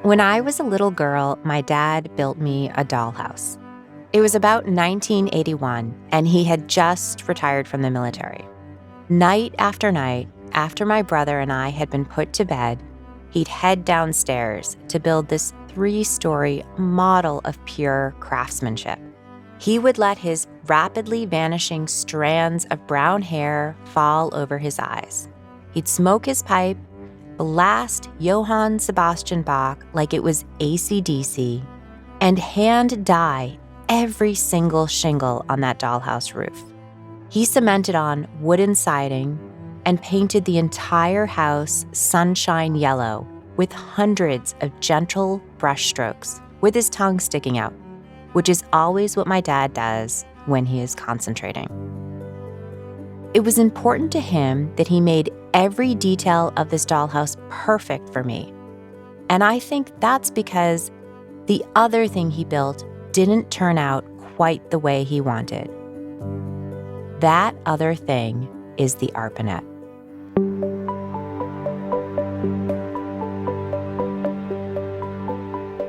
When I was a little girl, my dad built me a dollhouse. It was about 1981, and he had just retired from the military. Night after night, after my brother and I had been put to bed, he'd head downstairs to build this 3-story model of pure craftsmanship. He would let his rapidly vanishing strands of brown hair fall over his eyes. He'd smoke his pipe, blast Johann Sebastian Bach like it was AC/DC, and hand dye every single shingle on that dollhouse roof. He cemented on wooden siding and painted the entire house sunshine yellow with hundreds of gentle brushstrokes with his tongue sticking out, which is always what my dad does when he is concentrating. It was important to him that he made every detail of this dollhouse perfect for me. And I think that's because the other thing he built didn't turn out quite the way he wanted. That other thing is the ARPANET.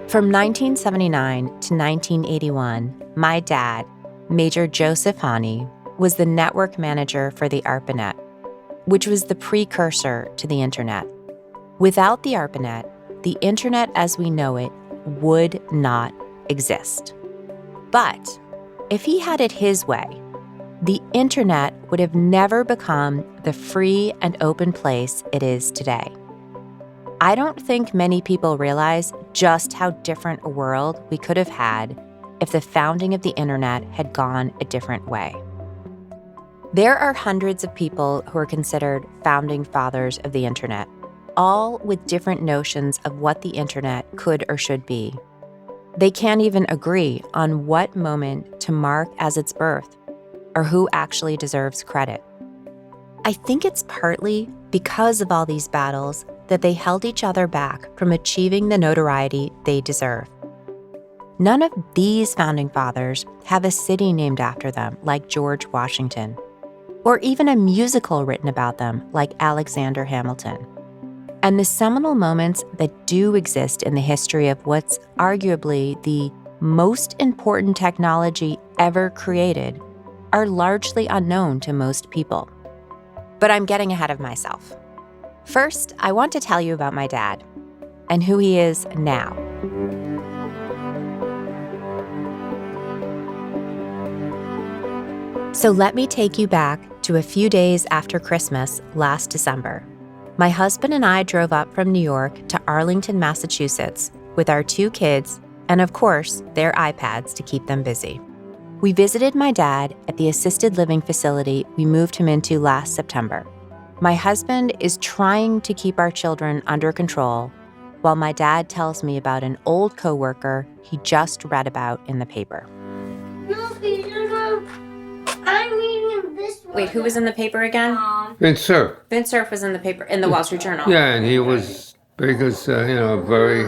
From 1979 to 1981, my dad, Major Joseph Hani, was the network manager for the ARPANET, which was the precursor to the internet. Without the ARPANET, the internet as we know it would not exist. But if he had it his way, the internet would have never become the free and open place it is today. I don't think many people realize just how different a world we could have had if the founding of the internet had gone a different way. There are hundreds of people who are considered founding fathers of the internet, all with different notions of what the internet could or should be. They can't even agree on what moment to mark as its birth or who actually deserves credit. I think it's partly because of all these battles that they held each other back from achieving the notoriety they deserve. None of these founding fathers have a city named after them like George Washington, or even a musical written about them like Alexander Hamilton. And the seminal moments that do exist in the history of what's arguably the most important technology ever created are largely unknown to most people. But I'm getting ahead of myself. First, I want to tell you about my dad and who he is now. So let me take you back to a few days after Christmas last December. My husband and I drove up from New York to Arlington, Massachusetts with our 2 kids and, of course, their iPads to keep them busy. We visited my dad at the assisted living facility we moved him into last September. My husband is trying to keep our children under control while my dad tells me about an old coworker he just read about in the paper. I'm reading this one. Wait, who was in the paper again? Vince Cerf. Vince Cerf was in the paper, in the Wall Street Journal. Yeah, and he was because very,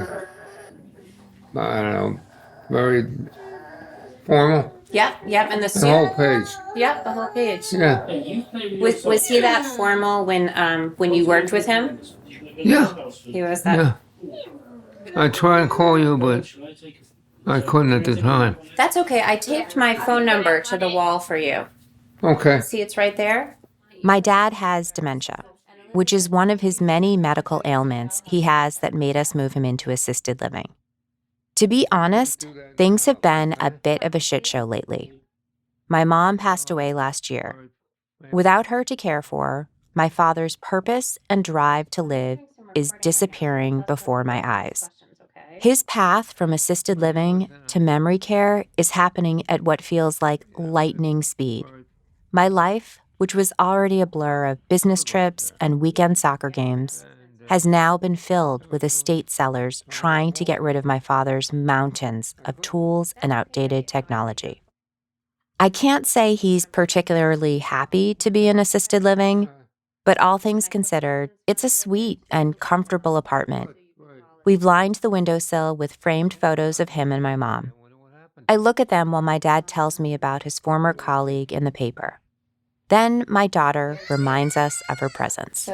I don't know, very formal. Yep, and the The suit. whole page. Yep, the whole page. Yeah. Was he that formal when you worked with him? Yeah. He was that. Yeah. I tried to call you, but I couldn't at the time. That's okay. I taped my phone number to the wall for you. Okay. See, it's right there. My dad has dementia, which is one of his many medical ailments he has that made us move him into assisted living. To be honest, things have been a bit of a shit show lately. My mom passed away last year. Without her to care for, my father's purpose and drive to live is disappearing before my eyes. His path from assisted living to memory care is happening at what feels like lightning speed. My life, which was already a blur of business trips and weekend soccer games, has now been filled with estate sellers trying to get rid of my father's mountains of tools and outdated technology. I can't say he's particularly happy to be in assisted living, but all things considered, it's a sweet and comfortable apartment. We've lined the windowsill with framed photos of him and my mom. I look at them while my dad tells me about his former colleague in the paper. Then my daughter reminds us of her presence.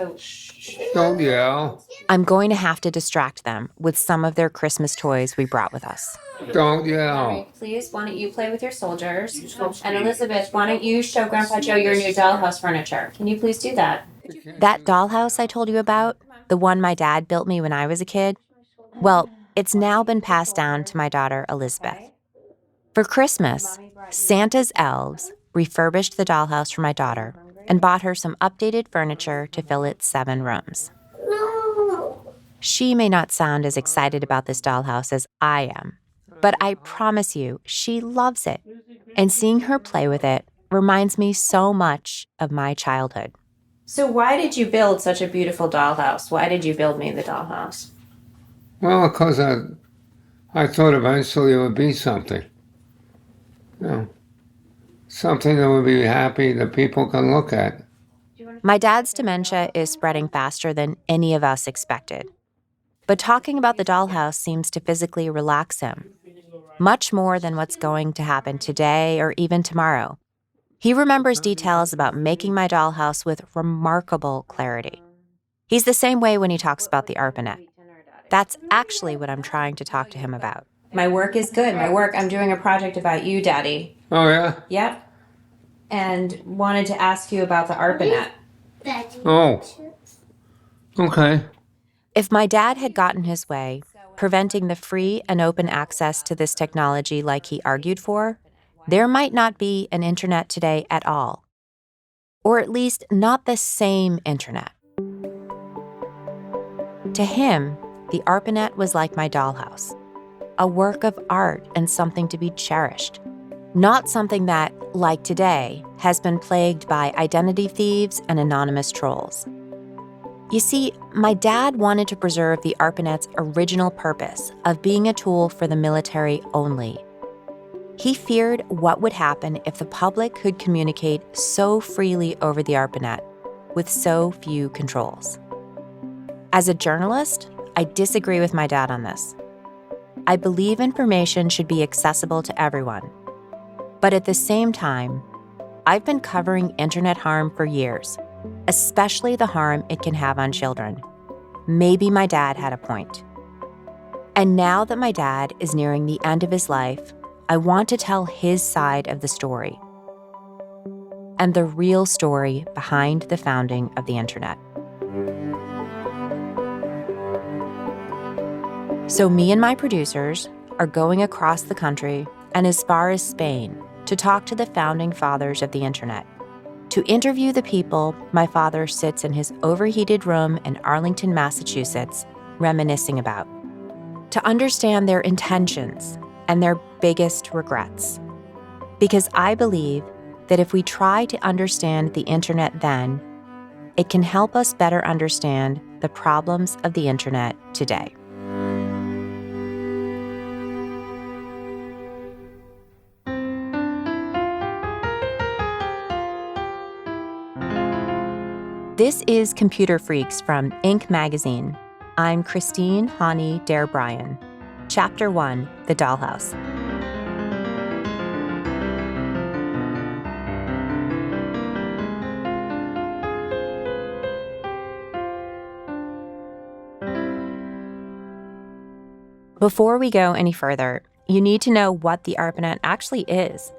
Don't yell. I'm going to have to distract them with some of their Christmas toys we brought with us. Don't yell. Please, why don't you play with your soldiers? And Elizabeth, why don't you show Grandpa Joe your new dollhouse furniture? Can you please do that? That dollhouse I told you about, the one my dad built me when I was a kid, well, it's now been passed down to my daughter Elizabeth. For Christmas, Santa's elves refurbished the dollhouse for my daughter and bought her some updated furniture to fill its 7 rooms. No. She may not sound as excited about this dollhouse as I am, but I promise you, she loves it. And seeing her play with it reminds me so much of my childhood. So why did you build such a beautiful dollhouse? Why did you build me the dollhouse? Well, because I thought eventually it would be something. You know, something that would be happy that people can look at. My dad's dementia is spreading faster than any of us expected. But talking about the dollhouse seems to physically relax him, much more than what's going to happen today or even tomorrow. He remembers details about making my dollhouse with remarkable clarity. He's the same way when he talks about the ARPANET. That's actually what I'm trying to talk to him about. My work is good. I'm doing a project about you, Daddy. Oh, yeah? Yep. And wanted to ask you about the ARPANET. Oh. Okay. If my dad had gotten his way, preventing the free and open access to this technology like he argued for, there might not be an internet today at all. Or at least not the same internet. To him, the ARPANET was like my dollhouse, a work of art and something to be cherished, not something that, like today, has been plagued by identity thieves and anonymous trolls. You see, my dad wanted to preserve the ARPANET's original purpose of being a tool for the military only. He feared what would happen if the public could communicate so freely over the ARPANET with so few controls. As a journalist, I disagree with my dad on this. I believe information should be accessible to everyone. But at the same time, I've been covering internet harm for years, especially the harm it can have on children. Maybe my dad had a point. And now that my dad is nearing the end of his life, I want to tell his side of the story and the real story behind the founding of the internet. So me and my producers are going across the country and as far as Spain to talk to the founding fathers of the internet, to interview the people my father sits in his overheated room in Arlington, Massachusetts, reminiscing about, to understand their intentions and their biggest regrets. Because I believe that if we try to understand the internet then, it can help us better understand the problems of the internet today. This is Computer Freaks from Inc. magazine. I'm Christine Hani Dare-Bryan. Chapter 1, The Dollhouse. Before we go any further, you need to know what the ARPANET actually is.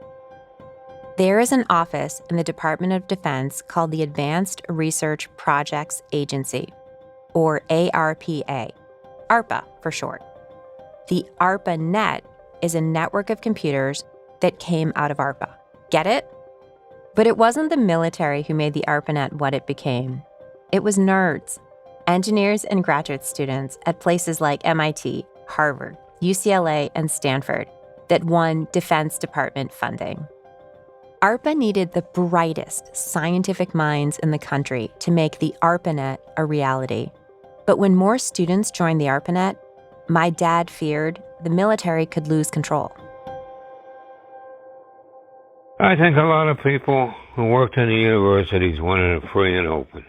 There is an office in the Department of Defense called the Advanced Research Projects Agency, or ARPA, ARPA for short. The ARPANET is a network of computers that came out of ARPA. Get it? But it wasn't the military who made the ARPANET what it became. It was nerds, engineers and graduate students at places like MIT, Harvard, UCLA, and Stanford that won Defense Department funding. ARPA needed the brightest scientific minds in the country to make the ARPANET a reality. But when more students joined the ARPANET, my dad feared the military could lose control. I think a lot of people who worked in the universities wanted it free and open.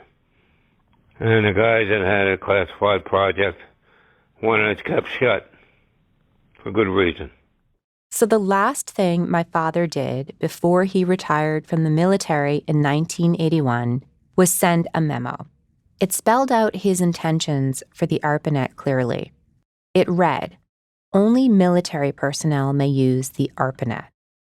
And the guys that had a classified project wanted it kept shut for good reason. So the last thing my father did before he retired from the military in 1981 was send a memo. It spelled out his intentions for the ARPANET clearly. It read, "Only military personnel may use the ARPANET."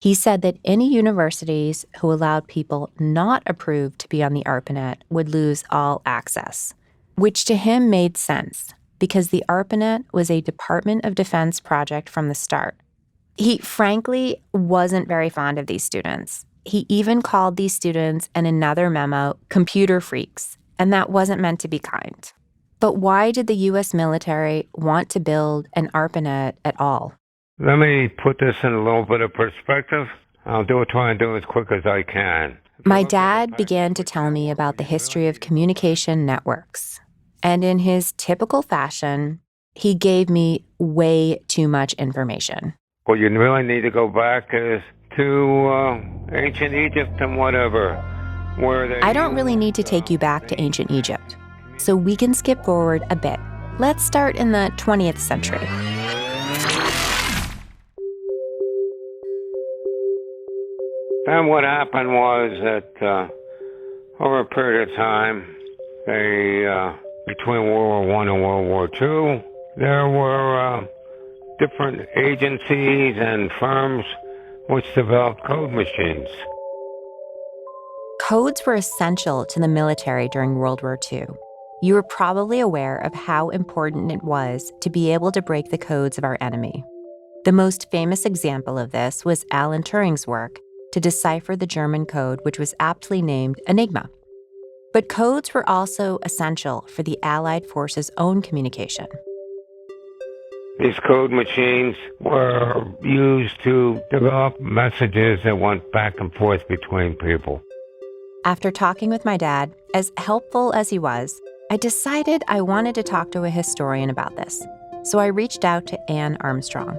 He said that any universities who allowed people not approved to be on the ARPANET would lose all access, which to him made sense because the ARPANET was a Department of Defense project from the start. He frankly wasn't very fond of these students. He even called these students in another memo computer freaks, and that wasn't meant to be kind. But why did the U.S. military want to build an ARPANET at all? Let me put this in a little bit of perspective. I'll try and do it as quick as I can. My dad began to tell me about the history of communication networks. And in his typical fashion, he gave me way too much information. What you really need to go back is to ancient Egypt and whatever, where they... I don't really need to take you back to ancient Egypt, so we can skip forward a bit. Let's start in the 20th century. And what happened was that over a period of time, between World War I and World War II, there were different agencies and firms which developed code machines. Codes were essential to the military during World War II. You were probably aware of how important it was to be able to break the codes of our enemy. The most famous example of this was Alan Turing's work to decipher the German code, which was aptly named Enigma. But codes were also essential for the Allied forces' own communication. These code machines were used to develop messages that went back and forth between people. After talking with my dad, as helpful as he was, I decided I wanted to talk to a historian about this. So I reached out to Anne Armstrong.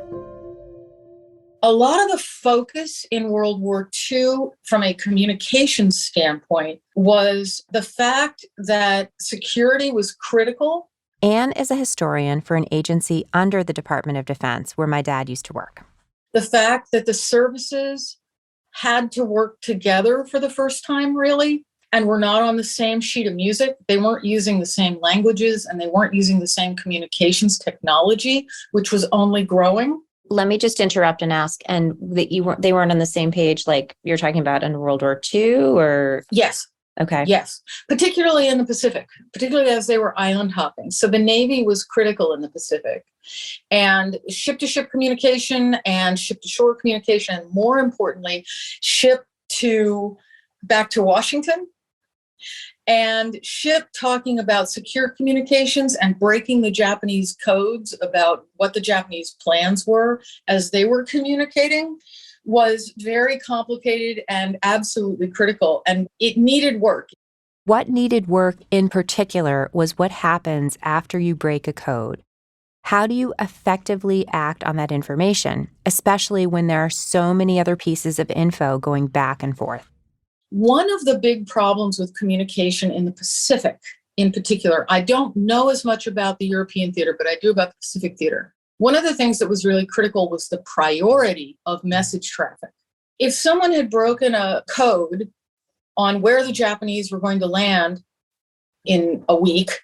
A lot of the focus in World War II from a communications standpoint was the fact that security was critical. Anne is a historian for an agency under the Department of Defense where my dad used to work. The fact that the services had to work together for the first time, really, and were not on the same sheet of music. They weren't using the same languages, and they weren't using the same communications technology, which was only growing. Let me just interrupt and ask, and that they weren't on the same page, like you're talking about in World War II, or? Yes. Okay. Yes, particularly in the Pacific, particularly as they were island hopping. So the Navy was critical in the Pacific. And ship-to-ship communication and ship-to-shore communication, and more importantly, back to Washington, and ship talking about secure communications and breaking the Japanese codes about what the Japanese plans were as they were communicating was very complicated and absolutely critical, and it needed work. What needed work in particular was what happens after you break a code. How do you effectively act on that information, especially when there are so many other pieces of info going back and forth? One of the big problems with communication in the Pacific, in particular, I don't know as much about the European theater, but I do about the Pacific theater. One of the things that was really critical was the priority of message traffic. If someone had broken a code on where the Japanese were going to land in a week,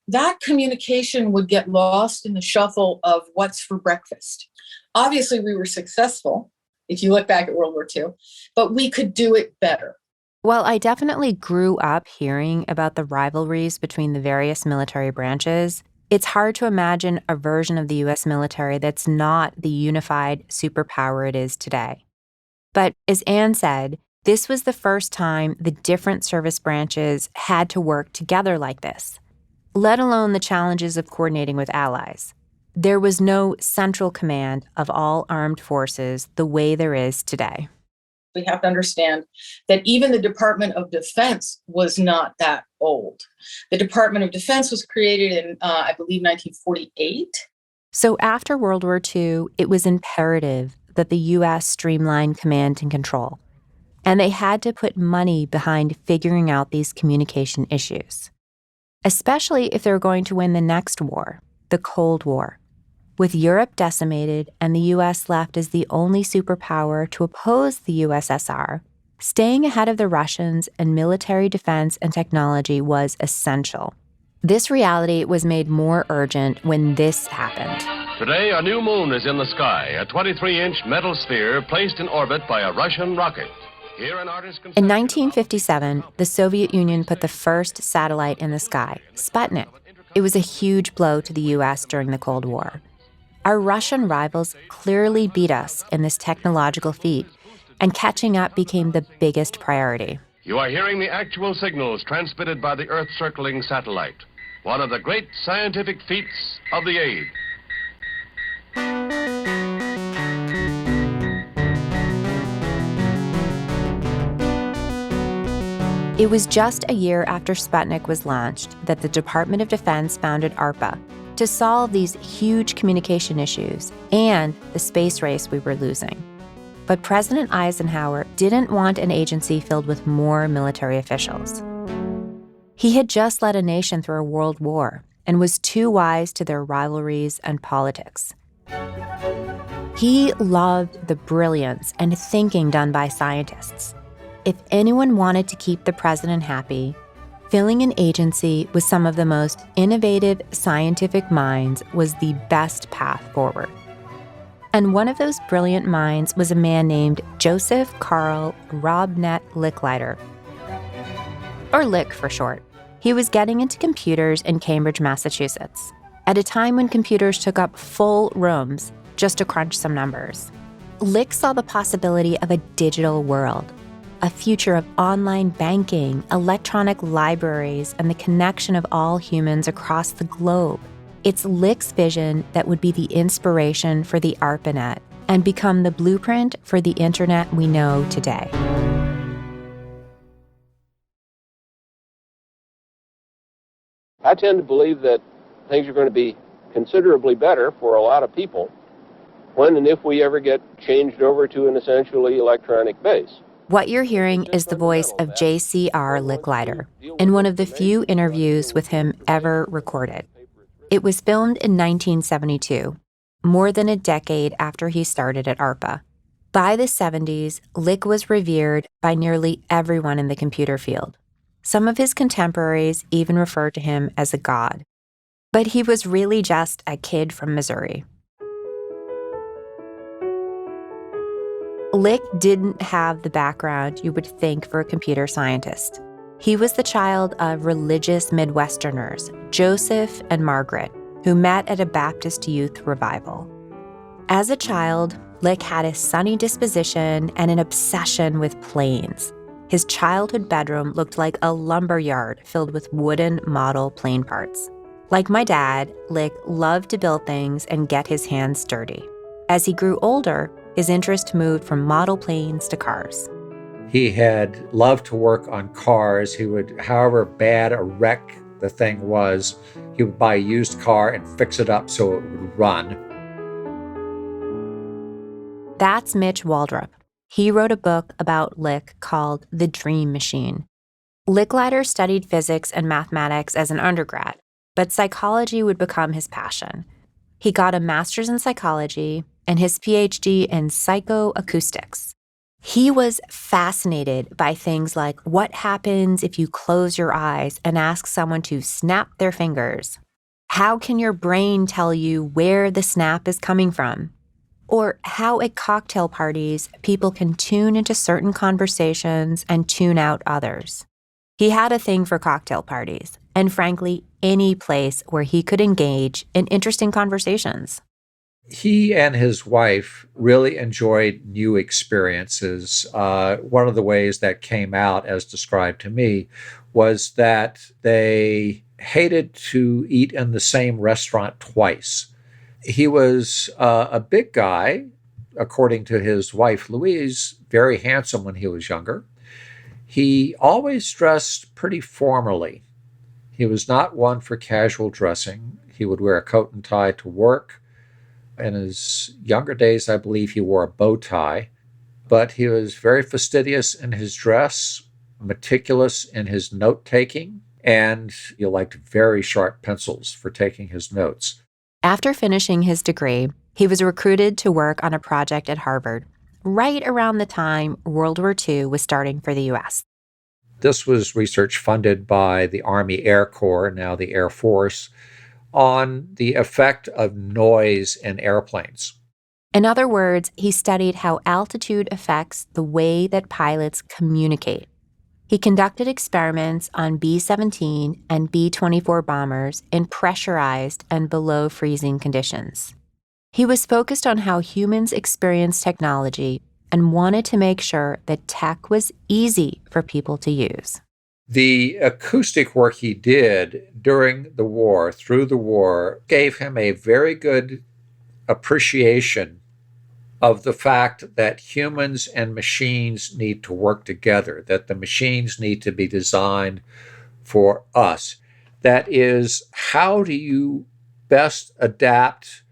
that communication would get lost in the shuffle of what's for breakfast. Obviously, we were successful, if you look back at World War II, but we could do it better. Well, I definitely grew up hearing about the rivalries between the various military branches. It's hard to imagine a version of the U.S. military that's not the unified superpower it is today. But as Anne said, this was the first time the different service branches had to work together like this, let alone the challenges of coordinating with allies. There was no central command of all armed forces the way there is today. We have to understand that even the Department of Defense was not that old. The Department of Defense was created in, I believe, 1948. So after World War II, it was imperative that the U.S. streamline command and control. And they had to put money behind figuring out these communication issues, especially if they were going to win the next war, the Cold War. With Europe decimated and the U.S. left as the only superpower to oppose the USSR, staying ahead of the Russians in military defense and technology was essential. This reality was made more urgent when this happened. Today, a new moon is in the sky, a 23-inch metal sphere placed in orbit by a Russian rocket. Here, an artist In 1957, the Soviet Union put the first satellite in the sky, Sputnik. It was a huge blow to the U.S. during the Cold War. Our Russian rivals clearly beat us in this technological feat, and catching up became the biggest priority. You are hearing the actual signals transmitted by the Earth-circling satellite, one of the great scientific feats of the age. It was just a year after Sputnik was launched that the Department of Defense founded ARPA to solve these huge communication issues and the space race we were losing. But President Eisenhower didn't want an agency filled with more military officials. He had just led a nation through a world war and was too wise to their rivalries and politics. He loved the brilliance and thinking done by scientists. If anyone wanted to keep the president happy, filling an agency with some of the most innovative scientific minds was the best path forward. And one of those brilliant minds was a man named Joseph Carl Robnet Licklider, or Lick for short. He was getting into computers in Cambridge, Massachusetts, at a time when computers took up full rooms just to crunch some numbers. Lick saw the possibility of a digital world, a future of online banking, electronic libraries, and the connection of all humans across the globe. It's Lick's vision that would be the inspiration for the ARPANET and become the blueprint for the internet we know today. I tend to believe that things are going to be considerably better for a lot of people when and if we ever get changed over to an essentially electronic base. What you're hearing is the voice of J.C.R. Licklider in one of the few interviews with him ever recorded. It was filmed in 1972, more than a decade after he started at ARPA. By the 70s, Lick was revered by nearly everyone in the computer field. Some of his contemporaries even referred to him as a god. But he was really just a kid from Missouri. Lick didn't have the background you would think for a computer scientist. He was the child of religious Midwesterners, Joseph and Margaret, who met at a Baptist youth revival. As a child, Lick had a sunny disposition and an obsession with planes. His childhood bedroom looked like a lumber yard filled with wooden model plane parts. Like my dad, Lick loved to build things and get his hands dirty. As he grew older, his interest moved from model planes to cars. He had loved to work on cars. He would, however bad a wreck the thing was, he would buy a used car and fix it up so it would run. That's Mitch Waldrop. He wrote a book about Lick called The Dream Machine. Licklider studied physics and mathematics as an undergrad, but psychology would become his passion. He got a master's in psychology and his PhD in psychoacoustics. He was fascinated by things like what happens if you close your eyes and ask someone to snap their fingers. How can your brain tell you where the snap is coming from? Or how at cocktail parties, people can tune into certain conversations and tune out others. He had a thing for cocktail parties, and frankly, any place where he could engage in interesting conversations. He and his wife really enjoyed new experiences. One of the ways that came out, as described to me, was that they hated to eat in the same restaurant twice. He was a big guy, according to his wife, Louise, very handsome when he was younger. He always dressed pretty formally. He was not one for casual dressing. He would wear a coat and tie to work. In his younger days, I believe he wore a bow tie, but he was very fastidious in his dress, meticulous in his note-taking, and he liked very sharp pencils for taking his notes. After finishing his degree, he was recruited to work on a project at Harvard, right around the time World War II was starting for the U.S. This was research funded by the Army Air Corps, now the Air Force, on the effect of noise in airplanes. In other words, he studied how altitude affects the way that pilots communicate. He conducted experiments on B-17 and B-24 bombers in pressurized and below freezing conditions. He was focused on how humans experience technology and wanted to make sure that tech was easy for people to use. The acoustic work he did during the war, through the war, gave him a very good appreciation of the fact that humans and machines need to work together, that the machines need to be designed for us. That is, how do you best adapt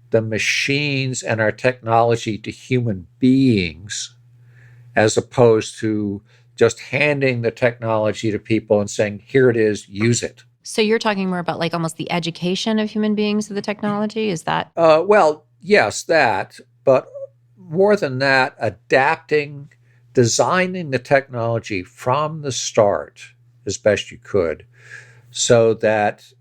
the machines and our technology to human beings as opposed to just handing the technology to people and saying, here it is, use it. So you're talking more about like almost the education of human beings of the technology? Is that? Well, yes, that, but more than that, adapting, designing the technology from the start as best you could so that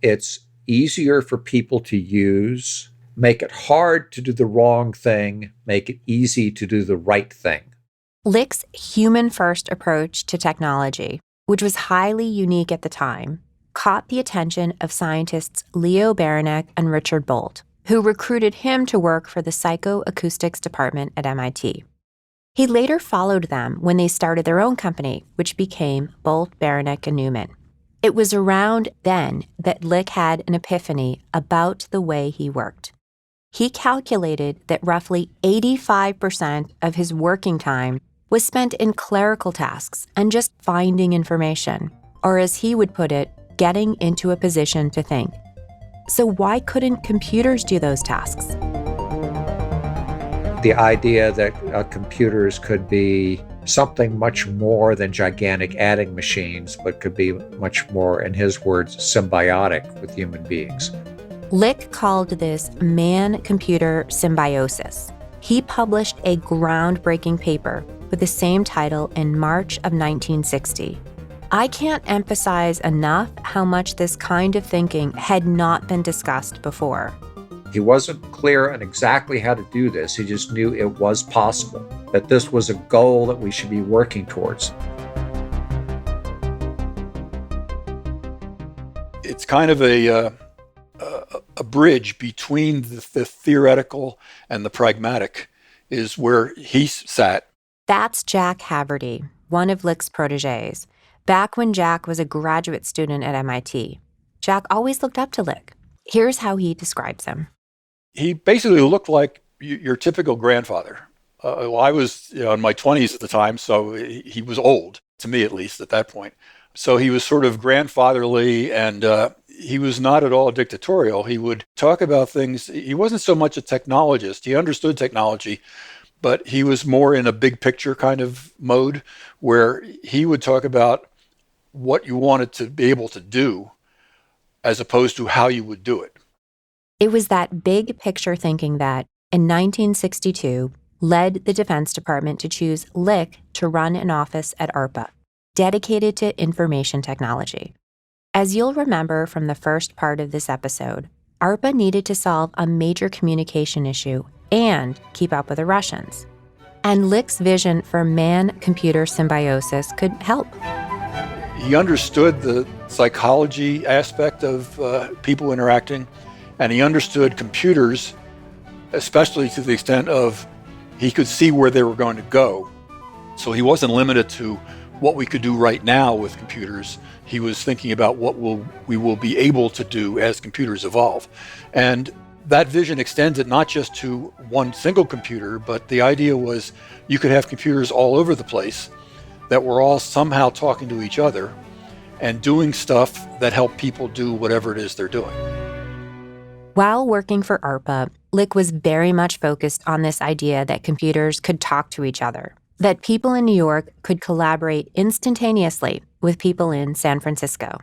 it's easier for people to use, make it hard to do the wrong thing, make it easy to do the right thing. Lick's human-first approach to technology, which was highly unique at the time, caught the attention of scientists Leo Beranek and Richard Bolt, who recruited him to work for the psychoacoustics department at MIT. He later followed them when they started their own company, which became Bolt, Beranek, and Newman. It was around then that Lick had an epiphany about the way he worked. He calculated that roughly 85% of his working time was spent in clerical tasks and just finding information, or as he would put it, getting into a position to think. So why couldn't computers do those tasks? The idea that computers could be something much more than gigantic adding machines, but could be much more, in his words, symbiotic with human beings. Lick called this man-computer symbiosis. He published a groundbreaking paper with the same title in March of 1960. I can't emphasize enough how much this kind of thinking had not been discussed before. He wasn't clear on exactly how to do this. He just knew it was possible, that this was a goal that we should be working towards. It's kind of a bridge between the theoretical and the pragmatic is where he sat. That's Jack Haverty, one of Lick's protégés. Back when Jack was a graduate student at MIT, Jack always looked up to Lick. Here's how he describes him. He basically looked like your typical grandfather. I was in my 20s at the time, so he was old, to me at least at that point. So he was sort of grandfatherly, and he was not at all dictatorial. He would talk about things. He wasn't so much a technologist. He understood technology, but he was more in a big picture kind of mode where he would talk about what you wanted to be able to do as opposed to how you would do it. It was that big picture thinking that, in 1962, led the Defense Department to choose Lick to run an office at ARPA, dedicated to information technology. As you'll remember from the first part of this episode, ARPA needed to solve a major communication issue and keep up with the Russians. And Lick's vision for man-computer symbiosis could help. He understood the psychology aspect of people interacting, and he understood computers, especially to the extent of he could see where they were going to go. So he wasn't limited to what we could do right now with computers. He was thinking about what we will be able to do as computers evolve. And that vision extended not just to one single computer, but the idea was you could have computers all over the place that were all somehow talking to each other and doing stuff that help people do whatever it is they're doing. While working for ARPA, Lick was very much focused on this idea that computers could talk to each other, that people in New York could collaborate instantaneously with people in San Francisco.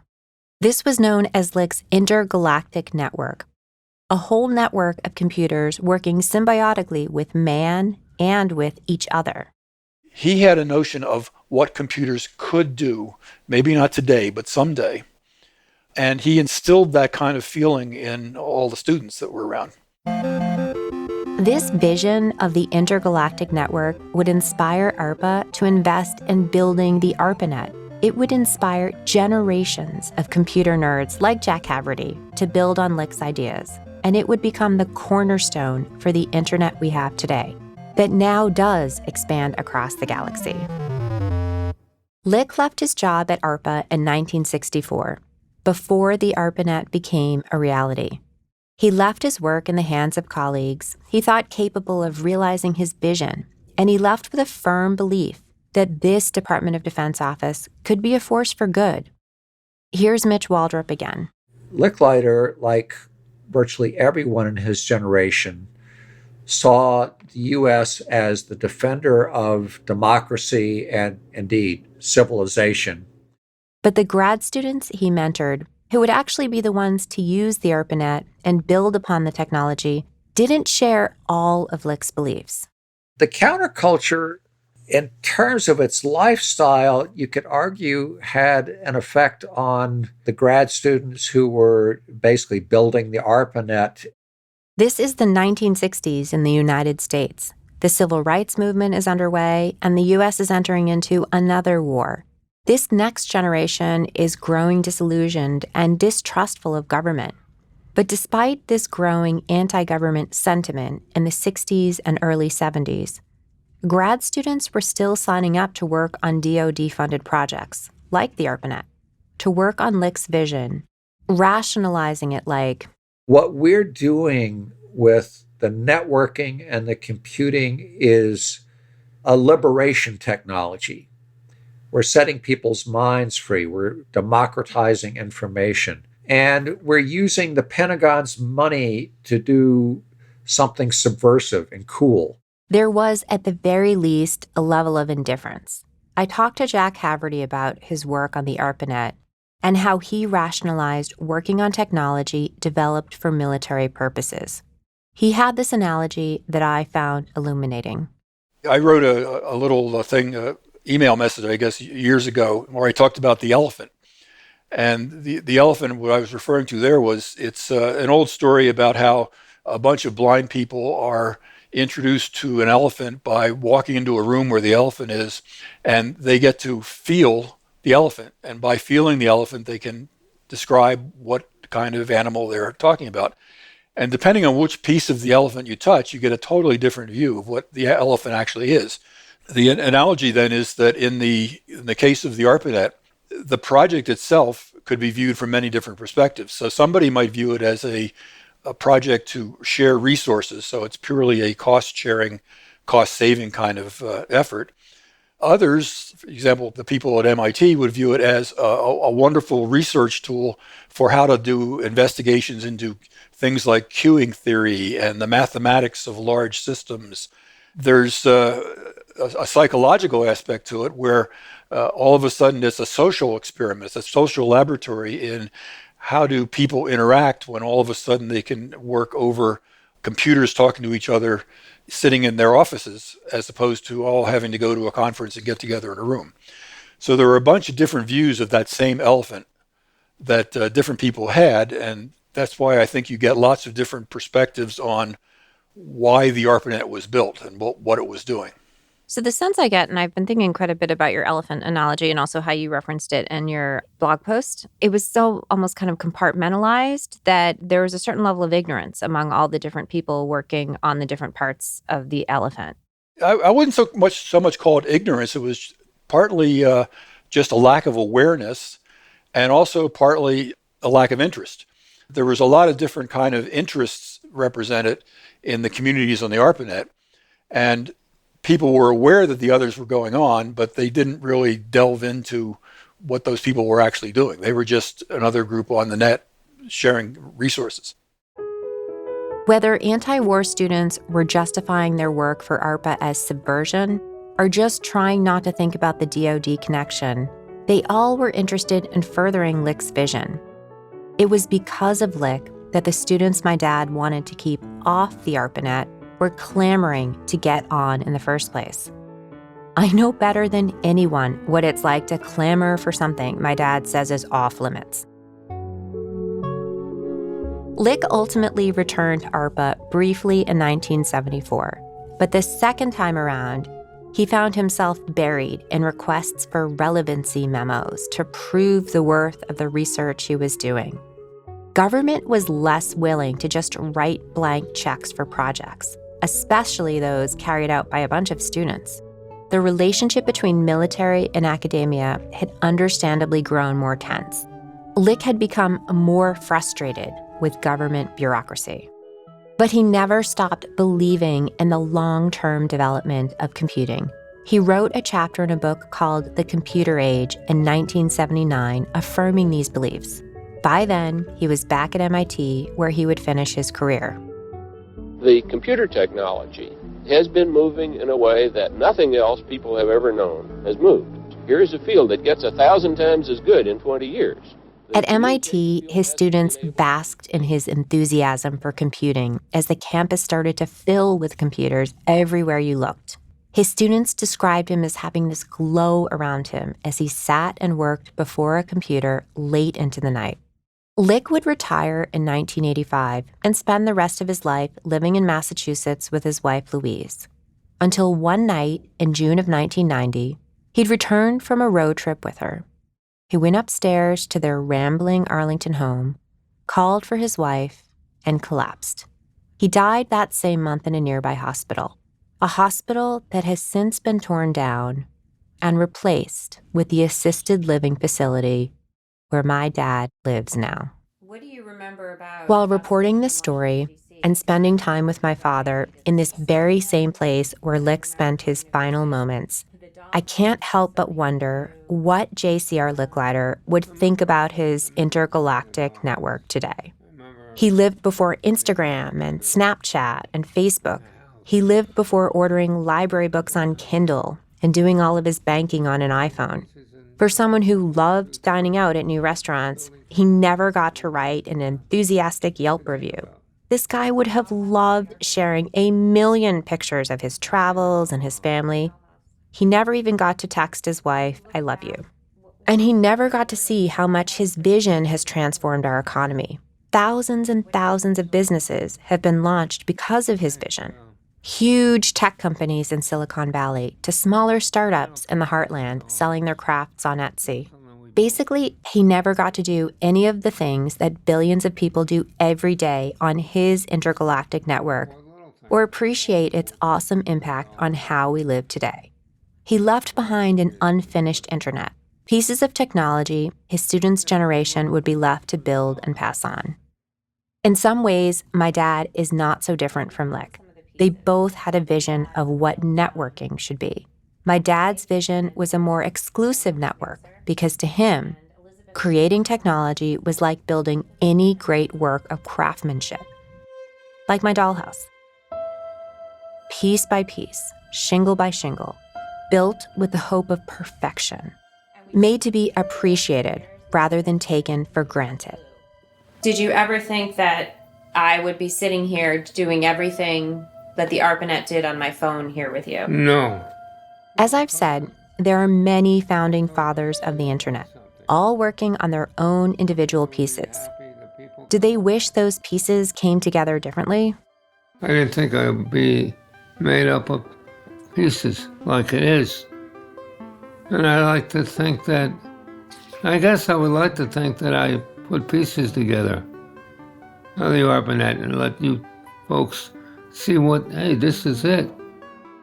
This was known as Lick's intergalactic network. a whole network of computers working symbiotically with man and with each other. He had a notion of what computers could do, maybe not today, but someday. And he instilled that kind of feeling in all the students that were around. This vision of the intergalactic network would inspire ARPA to invest in building the ARPANET. It would inspire generations of computer nerds like Jack Haverty to build on Lick's ideas, and it would become the cornerstone for the internet we have today, that now does expand across the galaxy. Lick left his job at ARPA in 1964, before the ARPANET became a reality. He left his work in the hands of colleagues he thought capable of realizing his vision, and he left with a firm belief that this Department of Defense office could be a force for good. Here's Mitch Waldrop again. Licklider, like virtually everyone in his generation, saw the U.S. as the defender of democracy and, indeed, civilization. But the grad students he mentored, who would actually be the ones to use the ARPANET and build upon the technology, didn't share all of Lick's beliefs. The counterculture, in terms of its lifestyle, you could argue had an effect on the grad students who were basically building the ARPANET. This is the 1960s in the United States. The civil rights movement is underway, and the U.S. is entering into another war. This next generation is growing disillusioned and distrustful of government. But despite this growing anti-government sentiment in the 60s and early 70s, grad students were still signing up to work on DoD-funded projects, like the ARPANET, to work on Lick's vision, rationalizing it like, what we're doing with the networking and the computing is a liberation technology. We're setting people's minds free. We're democratizing information. And we're using the Pentagon's money to do something subversive and cool. There was, at the very least, a level of indifference. I talked to Jack Haverty about his work on the ARPANET and how he rationalized working on technology developed for military purposes. He had this analogy that I found illuminating. I wrote a little thing, email message, I guess, years ago, where I talked about the elephant. And the elephant, what I was referring to there was, it's an old story about how a bunch of blind people are introduced to an elephant by walking into a room where the elephant is, and they get to feel the elephant. And by feeling the elephant, they can describe what kind of animal they're talking about. And depending on which piece of the elephant you touch, you get a totally different view of what the elephant actually is. The analogy then is that in the case of the ARPANET, the project itself could be viewed from many different perspectives. So somebody might view it as a project to share resources, so it's purely a cost-sharing, cost-saving kind of effort. Others, for example, the people at MIT would view it as a wonderful research tool for how to do investigations into things like queuing theory and the mathematics of large systems. There's a psychological aspect to it where all of a sudden it's a social experiment, it's a social laboratory in how do people interact when all of a sudden they can work over computers talking to each other sitting in their offices as opposed to all having to go to a conference and get together in a room. So there were a bunch of different views of that same elephant that different people had, and that's why I think you get lots of different perspectives on why the ARPANET was built and what it was doing. So the sense I get, and I've been thinking quite a bit about your elephant analogy and also how you referenced it in your blog post, it was so almost kind of compartmentalized that there was a certain level of ignorance among all the different people working on the different parts of the elephant. I wouldn't so much call it ignorance. It was partly just a lack of awareness and also partly a lack of interest. There was a lot of different kind of interests represented in the communities on the ARPANET, and people were aware that the others were going on, but they didn't really delve into what those people were actually doing. They were just another group on the net sharing resources. Whether anti-war students were justifying their work for ARPA as subversion or just trying not to think about the DoD connection, they all were interested in furthering Lick's vision. It was because of Lick that the students my dad wanted to keep off the ARPANET were clamoring to get on in the first place. I know better than anyone what it's like to clamor for something my dad says is off limits. Lick ultimately returned to ARPA briefly in 1974, but the second time around, he found himself buried in requests for relevancy memos to prove the worth of the research he was doing. Government was less willing to just write blank checks for projects, especially those carried out by a bunch of students. The relationship between military and academia had understandably grown more tense. Lick had become more frustrated with government bureaucracy. But he never stopped believing in the long-term development of computing. He wrote a chapter in a book called The Computer Age in 1979, affirming these beliefs. By then, he was back at MIT, where he would finish his career. The computer technology has been moving in a way that nothing else people have ever known has moved. Here's a field that gets 1,000 times as good in 20 years. At MIT, his students basked in his enthusiasm for computing as the campus started to fill with computers everywhere you looked. His students described him as having this glow around him as he sat and worked before a computer late into the night. Lick would retire in 1985 and spend the rest of his life living in Massachusetts with his wife, Louise. Until one night in June of 1990, he'd returned from a road trip with her. He went upstairs to their rambling Arlington home, called for his wife, and collapsed. He died that same month in a nearby hospital, a hospital that has since been torn down and replaced with the assisted living facility where my dad lives now. What do you remember about... While reporting this story and spending time with my father in this very same place where Lick spent his final moments, I can't help but wonder what J.C.R. Licklider would think about his intergalactic network today. He lived before Instagram and Snapchat and Facebook. He lived before ordering library books on Kindle and doing all of his banking on an iPhone. For someone who loved dining out at new restaurants, he never got to write an enthusiastic Yelp review. This guy would have loved sharing 1 million pictures of his travels and his family. He never even got to text his wife, "I love you." And he never got to see how much his vision has transformed our economy. Thousands and thousands of businesses have been launched because of his vision. Huge tech companies in Silicon Valley to smaller startups in the heartland selling their crafts on Etsy. Basically, he never got to do any of the things that billions of people do every day on his intergalactic network or appreciate its awesome impact on how we live today. He left behind an unfinished internet, pieces of technology his students' generation would be left to build and pass on. In some ways, my dad is not so different from Lick. They both had a vision of what networking should be. My dad's vision was a more exclusive network because to him, creating technology was like building any great work of craftsmanship. Like my dollhouse. Piece by piece, shingle by shingle, built with the hope of perfection, made to be appreciated rather than taken for granted. Did you ever think that I would be sitting here doing everything that the ARPANET did on my phone here with you? No. As I've said, there are many founding fathers of the internet, all working on their own individual pieces. Did they wish those pieces came together differently? I didn't think I would be made up of pieces like it is. And I like to think that, I guess I would like to think that I put pieces together of the ARPANET and let you folks see what, hey, this is it.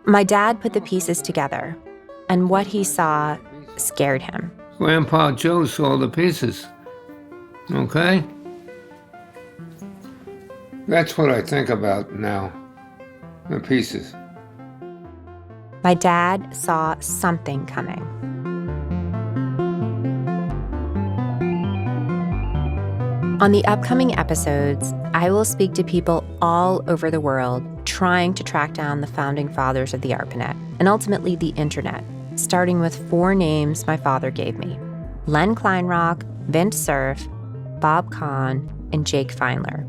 My dad put the pieces together, and what he saw scared him. Grandpa Joe saw the pieces. Okay? That's what I think about now, the pieces. My dad saw something coming. On the upcoming episodes, I will speak to people all over the world trying to track down the founding fathers of the ARPANET and ultimately the internet, starting with 4 names my father gave me: Len Kleinrock, Vint Cerf, Bob Kahn, and Jake Feinler.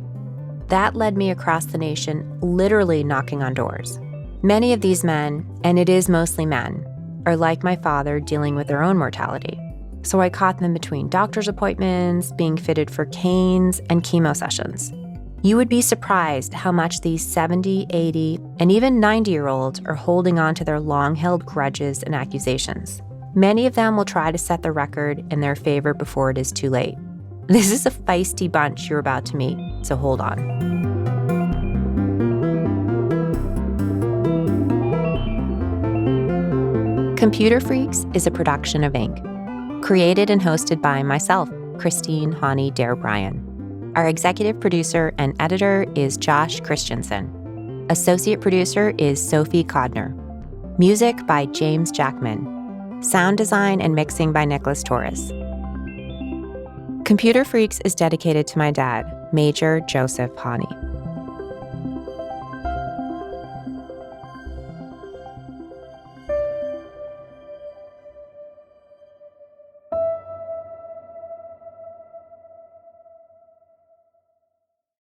That led me across the nation, literally knocking on doors. Many of these men, and it is mostly men, are like my father, dealing with their own mortality. So I caught them between doctor's appointments, being fitted for canes, and chemo sessions. You would be surprised how much these 70, 80, and even 90-year-olds are holding on to their long-held grudges and accusations. Many of them will try to set the record in their favor before it is too late. This is a feisty bunch you're about to meet, so hold on. Computer Freaks is a production of Inc., created and hosted by myself, Christine Hani Dare-Bryan. Our executive producer and editor is Josh Christensen. Associate producer is Sophie Codner. Music by James Jackman. Sound design and mixing by Nicholas Torres. Computer Freaks is dedicated to my dad, Major Joseph Hani.